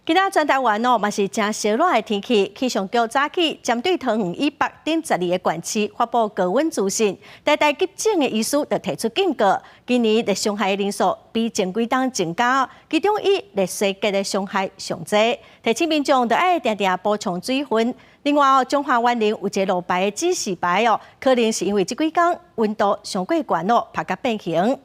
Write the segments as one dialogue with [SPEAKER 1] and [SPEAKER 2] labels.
[SPEAKER 1] 今仔全台湾嘛是真烧热的天气，气象局早起针对桃园以北等12个县市发布高温资讯，大急症的医师就提出警告，今年热伤害的人数比前几冬增加，其中以热衰竭的伤害上侪，提醒民众就要定定补充水分。另外中华园林有一个路牌的指示牌可能是因为这几天温度上过悬拍甲变形。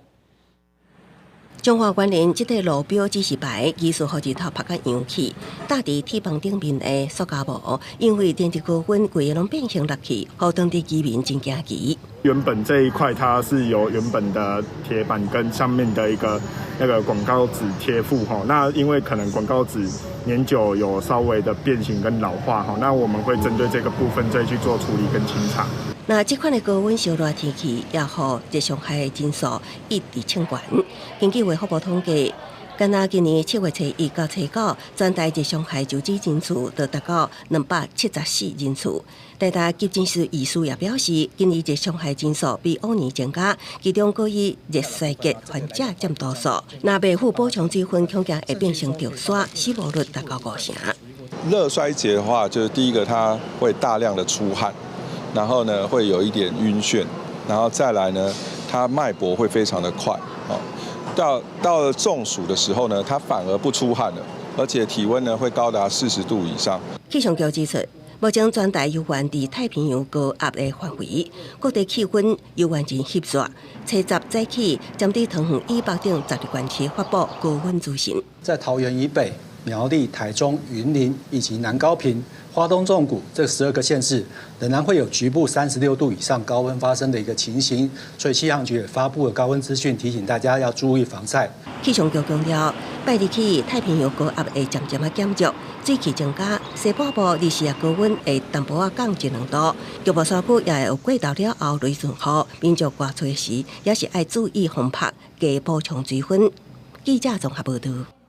[SPEAKER 2] 中华园林这个路标指示牌，技术和日头拍甲扬起，搭伫铁棚顶面的塑胶膜，因为连日高温，规个拢变形落去，互当地居民真惊奇。
[SPEAKER 3] 原本这一块它是由原本的铁板跟上面的一个那个广告纸贴附哈，那因为可能广告纸年久有稍微的变形跟老化哈，那我们会针对这个部分再去做处理跟清查。
[SPEAKER 2] 那这款的高温烧热天气，也互热伤害的人数一直升悬。根据卫福部统计，敢若今年7月初1到初9，全台热伤害求诊人次就达到274人次。台急诊室医师也表示，今年热伤害人数比往年增加，其中各以热衰竭患者占多数。若未付补充水分，恐惊会变成着沙，死亡率达到50%。
[SPEAKER 4] 热衰竭的话，就是第一个它会大量的出汗。然后呢，会有一点晕眩，然后再来呢，它脉搏会非常的快，到了中暑的时候呢，它反而不出汗了，而且体温呢会高达40度以上。
[SPEAKER 2] 气象局指出，目前全台犹原伫太平洋高压的范围，各地气温犹原真翕热。初10早起，针对桃园以北等12个县市发布高温资讯。
[SPEAKER 5] 在桃园以北、苗栗、台中、云林以及南高屏、花东纵谷这12个县市，仍然会有局部36度以上高温发生的一个情形，所以气象局也发布了高温资讯，提醒大家要注意防晒。
[SPEAKER 2] 气象局强调，拜日起太平洋高压会渐渐减弱，水汽增加，西半部日时高温会淡薄降1-2度，局部山区也会有过头了后雷阵雨，民众外出时也是要注意风拍，加补充水分。记者综合报道。